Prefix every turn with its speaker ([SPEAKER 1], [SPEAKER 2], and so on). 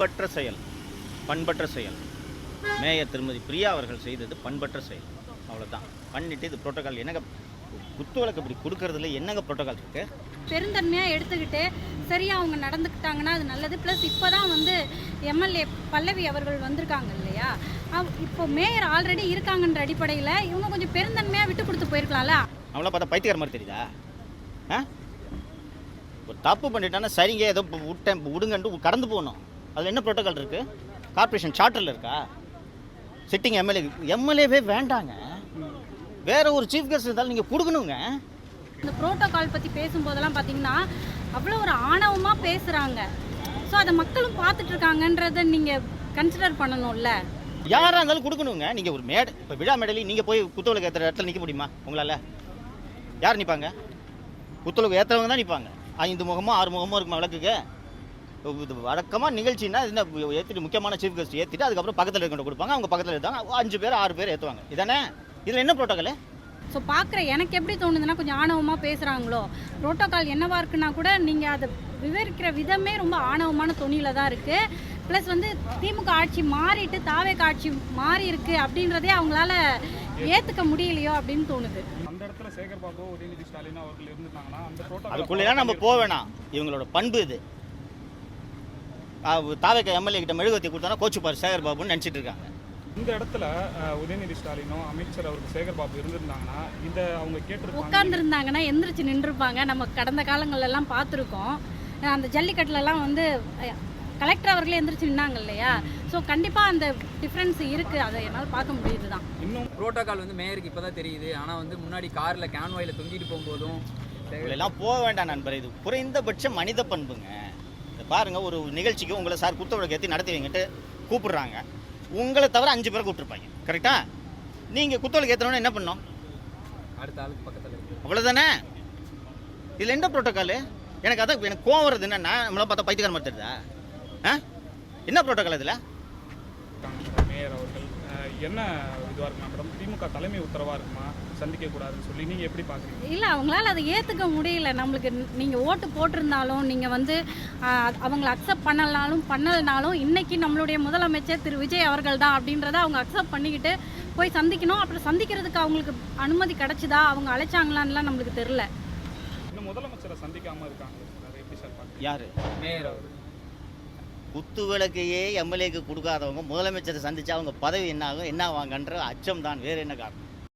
[SPEAKER 1] பண்பற்ற செயல் பண்பற்ற செயல். மேயர் திருமதி பிரியா அவர்கள் செய்தது பண்பற்ற செயல். அவ்வளோதான் பண்ணிட்டு இது புரோட்டோகால் என்னங்க குத்துவிளக்கு இப்படி கொடுக்கறதுல என்னங்க புரோட்டோகால் இருக்கு?
[SPEAKER 2] பெருந்தன்மையாக எடுத்துக்கிட்டு சரியாக அவங்க நடந்துக்கிட்டாங்கன்னா அது நல்லது. ப்ளஸ் இப்போ தான் வந்து எம்எல்ஏ பல்லவி அவர்கள் வந்திருக்காங்க இல்லையா, இப்போ மேயர் ஆல்ரெடி இருக்காங்கன்ற அடிப்படையில் இவங்க கொஞ்சம் பெருந்தன்மையாக விட்டு கொடுத்து போயிருக்கலாம்ல.
[SPEAKER 1] அவங்கள பார்த்தா பைத்தியக்கார மாதிரி தெரியுதா? ஒரு தப்பு பண்ணிட்டானா சரிங்க ஏதோ விட்டேன் விடுங்கன்ட்டு கடந்து போகணும். அதில் என்ன புரோட்டோகால் இருக்குது? கார்பரேஷன் சார்ட்டரில் இருக்கா? சிட்டிங் எம்எல்ஏவே வேண்டாங்க, வேற ஒரு சீஃப் கெஸ்ட் இருந்தாலும் நீங்கள் கொடுக்கணுங்க.
[SPEAKER 2] இந்த புரோட்டோகால் பற்றி பேசும்போதெல்லாம் பார்த்தீங்கன்னா அவ்வளோ ஒரு ஆணவமாக பேசுகிறாங்க. ஸோ அதை மக்களும் பார்த்துட்டு இருக்காங்கன்றதை நீங்கள் கன்சிடர் பண்ணணும்ல.
[SPEAKER 1] யாராக இருந்தாலும் கொடுக்கணுங்க. நீங்கள் ஒரு மேடை இப்போ விழா மேடையிலையும் நீங்கள் போய் குத்துவிளக்கு ஏற்றுற இடத்துல நிற்க முடியுமா உங்களால்? யார் நிற்பாங்க? குத்துவிளக்கு ஏற்றுறவங்க தான் நிற்பாங்க. 5 முகமோ 6 முகமோ இருக்குமா விளக்குக்கு? வழக்கமாக நிகழ்ச்சின்னா என்ன ஏற்றிட்டு முக்கியமான சீஃப் கெஸ்ட் ஏற்றிட்டு அதுக்கப்புறம் பக்கத்தில் இருக்க கொடுப்பாங்க. அவங்க பக்கத்தில் இருக்காங்க 5 பேர் 6 பேர் ஏற்றுவாங்க. இதானே இதில் என்ன புரோட்டோகால்?
[SPEAKER 2] ஸோ பார்க்குற எனக்கு எப்படி தோணுதுன்னா கொஞ்சம் ஆணவமாக பேசுகிறாங்களோ. புரோட்டோகால் என்னவா இருக்குன்னா கூட நீங்கள் அதை விவரிக்கிற விதமே ரொம்ப ஆணவமான தொனியில் தான் இருக்குது. ப்ளஸ் வந்து திமுக ஆட்சி மாறிட்டு தாவேக ஆட்சி மாறி இருக்கு அப்படின்றதே அவங்களால ஏற்றுக்க முடியலையோ அப்படின்னு தோணுது.
[SPEAKER 3] அந்த இடத்துல சேகர் பாபு, உதயநிதி ஸ்டாலின் அவர்கள் இருந்துட்டாங்கன்னா அந்த புரோட்டோகால்
[SPEAKER 1] அதுக்குள்ளேலாம் நம்ம போக வேணாம். இவங்களோட பண்பு இது. தாவேக எம்எல்ஏ கிட்ட மெழுகுவத்தி கொடுத்தானா கோச்சுப்பார் சேகர் பாபுன்னு நினச்சிட்டு இருக்காங்க.
[SPEAKER 3] இந்த இடத்துல உதயநிதி ஸ்டாலினோ அமைச்சர் அவருக்கு சேகர் பாபு இருந்திருந்தாங்கன்னா இதை அவங்க கேட்டு
[SPEAKER 2] உட்கார்ந்துருந்தாங்கன்னா எந்திரிச்சு நின்றுருப்பாங்க. நம்ம கடந்த காலங்களெல்லாம் பார்த்துருக்கோம். அந்த ஜல்லிக்கட்டுலலாம் வந்து கலெக்டர் அவர்களே எந்திரிச்சு நின்னாங்க இல்லையா. ஸோ கண்டிப்பாக அந்த டிஃப்ரென்ஸ் இருக்குது, அதை என்னால் பார்க்க முடியுது தான்.
[SPEAKER 4] இன்னும் புரோட்டோகால் வந்து மேயருக்கு இப்போ தான் தெரியுது. ஆனால் வந்து முன்னாடி காரில் கேன்வாயில் தொங்கிட்டு போகும்போதும்
[SPEAKER 1] எல்லாம் போக வேண்டாம் நண்பர். இது குறைந்தபட்ச மனித பண்புங்க. பாருங்கள், ஒரு நிகழ்ச்சிக்கு உங்களை சார் குத்துவிளக்கு ஏற்றி நடத்தி வைங்கிட்டு கூப்பிடுறாங்க. உங்களை தவிர 5 பேரை கூப்பிட்டுருப்பாங்க. கரெக்டா? நீங்கள் குத்துவிளக்கு ஏற்றணும்னு என்ன பண்ணோம்?
[SPEAKER 4] அடுத்த ஆளுக்கு பக்கத்தில் இருக்கு,
[SPEAKER 1] அவ்வளோதானே. இதில் என்ன புரோட்டோக்கால்? எனக்கு அதான் எனக்கு கோவம் வருது. என்னன்னா நம்மளை பார்த்தா பைத்தியக்கார மாதிரி தெரியுதா? என்ன புரோட்டோக்கால் இதில்?
[SPEAKER 3] மேயர் அவர்கள் என்ன இதுவாக இருக்குமா மேடம்? திமுக தலைமை உத்தரவாக இருக்குமா சந்திக்கக்கூடாதுன்னு சொல்லி நீங்கள் எப்படி பார்க்குறீங்க?
[SPEAKER 2] இல்லை, அவங்களால அதை ஏற்றுக்க முடியல. நம்மளுக்கு நீங்கள் ஓட்டு போட்டிருந்தாலும் நீங்கள் வந்து அவங்கள அக்செப்ட் பண்ணலனாலும் இன்னைக்கு நம்மளுடைய முதலமைச்சர் திரு விஜய் அவர்கள் தான் அப்படின்றத அவங்க அக்செப்ட் பண்ணிக்கிட்டு போய் சந்திக்கணும். அப்புறம் சந்திக்கிறதுக்கு அவங்களுக்கு அனுமதி கிடைச்சிதா, அவங்க அழைச்சாங்களான்லாம் நம்மளுக்கு தெரில.
[SPEAKER 3] இன்னும் முதலமைச்சரை சந்திக்காமல் இருக்காங்க, அதை எப்படி சார் பார்க்குறீங்க?
[SPEAKER 1] யார்?
[SPEAKER 4] மேயர் அவர்.
[SPEAKER 1] குத்து விளக்கையே எம்எல்ஏக்கு கொடுக்காதவங்க முதலமைச்சரை சந்திச்சா அவங்க பதவி என்ன ஆகும், என்ன ஆவாங்கன்ற அச்சம் தான், வேறு என்ன காரணம்?